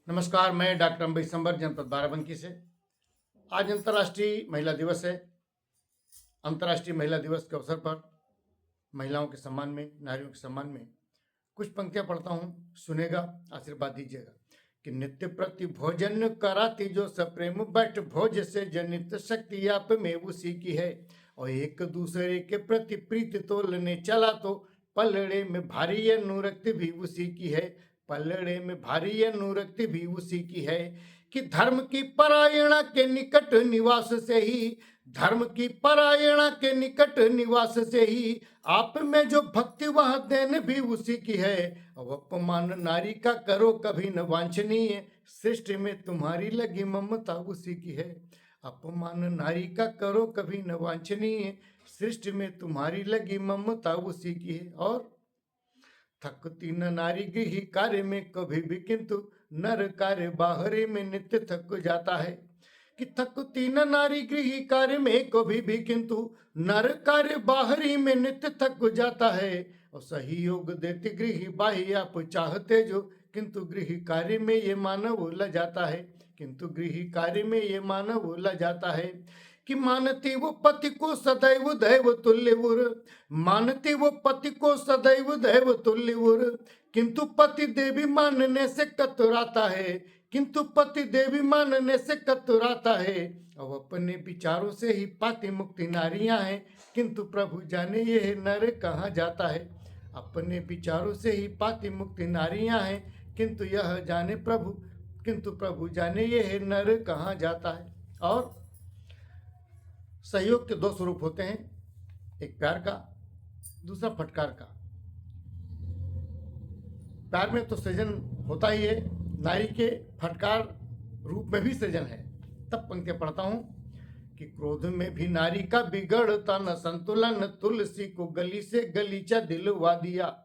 नमस्कार, मैं डॉक्टर अम्बई संबर, जनपद बाराबंकी से। आज अंतर्राष्ट्रीय महिला दिवस है। अंतर्राष्ट्रीय महिला दिवस के अवसर पर महिलाओं के सम्मान में, नारियों के सम्मान में कुछ पंक्तियां पढ़ता हूँ, सुनेगा, आशीर्वाद दीजिएगा। कि नित्य प्रति भोजन कराती जो सप्रेम बट भोज से जनित शक्ति आप में उसी की है। और एक दूसरे के प्रति प्रीति तोलने चला तो पलड़े में भारी अनुरक्ति भी उसी की है। पलड़े में भारी अनुरक्ति भी उसी की है। कि धर्म की परायणा के निकट निवास से ही, धर्म की परायणा के निकट निवास से ही आप में जो भक्ति वह देन भी उसी की है। अब अपमान नारी का करो कभी न वांछनीय, सृष्टि में तुम्हारी लगी ममता उसी की है। अपमान नारी का करो कभी न वांछनीय, सृष्टि में तुम्हारी लगी ममता उसी की है। और थकती न नारी गृह कार्य में कभी भी, किंतु नर कार्य बाहरी में नित्य थक जाता है। कि थकती न नारी गृह कार्य में कभी भी, किंतु नर कार्य बाहरी में नित्य थक जाता है। और सही योग देती गृह बाह्य आप चाहते जो, किंतु गृह कार्य में ये मानव ल जाता है। किंतु गृह कार्य में ये मानव ल जाता है। कि मानती वो पति को सदैव दैव तुल्य उर, मानती वो पति को सदैव दैव तुल्य उर, किंतु पति देवी मानने से कतराता है। किंतु पति देवी मानने से कतराता है। अब अपने विचारों से ही पाती मुक्ति नारियां हैं, किंतु प्रभु जाने ये नर कहाँ जाता है। अपने विचारों से ही पाती मुक्ति नारियां हैं, किंतु यह जाने प्रभु, किंतु प्रभु जाने ये नर कहाँ जाता है। और सहयोग के दो स्वरूप होते हैं, एक प्यार का, दूसरा फटकार का। प्यार में तो सृजन होता ही है, नारी के फटकार रूप में भी सृजन है। तब पंक्तियां पढ़ता हूं कि क्रोध में भी नारी का बिगड़ता न संतुलन, तुलसी को गली से गलीचा दिलवा दिया।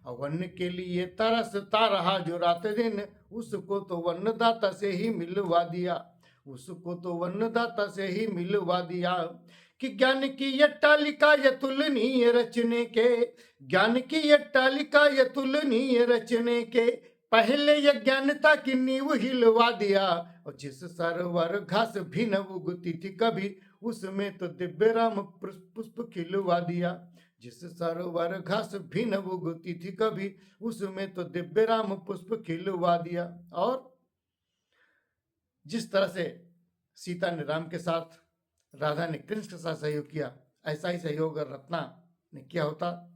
वन्न के लिए तरसता रहा जो रात दिन, उसको तो वन्नदाता से ही मिलवा दिया। उसको तो वन्नदाता से ही मिलवा दिया। कि ज्ञान की अट्टालिका यतुलनीय रचने के, ज्ञान की अट्टालिका यतुलनीय रचने के, पहले यज्ञानता की नींव हिलवा दिया। और जिस सरोवर घास भी न उगती थी कभी, उसमें तो दिव्य राम पुष्प खिलवा दिया। जिस सरोवर घास भी न उगती थी कभी, उसमें तो दिव्य राम पुष्प खिलवा दिया। और जिस तरह से सीता ने राम के साथ, राधा ने कृष्ण के साथ सहयोग किया, ऐसा ही सहयोग अगर रत्ना ने किया होता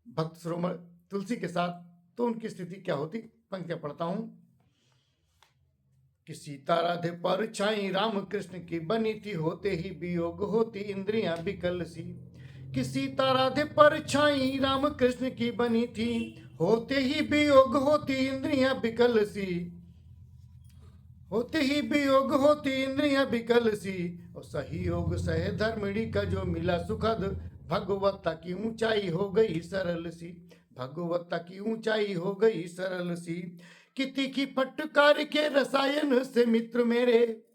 भक्त शिरोमणि तुलसी के साथ, तो उनकी स्थिति क्या होती। पंक्तियां पढ़ता हूं कि सीता राधे पर छाई राम कृष्ण की बनी थी, होते ही वियोग होती इंद्रियां विकल सी। कि सीता राधे पर छाई राम कृष्ण की बनी थी, होते ही वियोग होती इंद्रियां विकल सी। होते ही वियोग होती इंद्रियां विकल सी। और सही योग सह धर्मिणी का जो मिला सुखद, भगवत्ता की ऊंचाई हो गई सरल सी। भगवत्ता की ऊंचाई हो गई सरल सी। कि तीखी फटकार के रसायन से मित्र मेरे,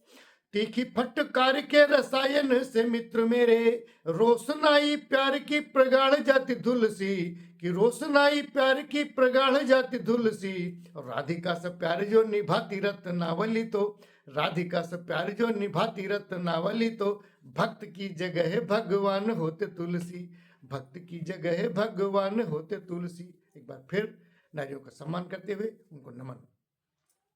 तीखी फटकार के रसायन से मित्र मेरे, रोशनाई प्यार की प्रगाढ़ जाति धुल सी। कि रोशनाई प्यार की प्रगाढ़ जाति धुल सी। और राधिका से प्यार जो निभाती रत्नावली, तो राधिका से प्यार जो निभाती रत्नावली, तो भक्त की जगह भगवान होते तुलसी। भक्त की जगह भगवान होते तुलसी। एक बार फिर नारियों का सम्मान करते हुए उनको नमन।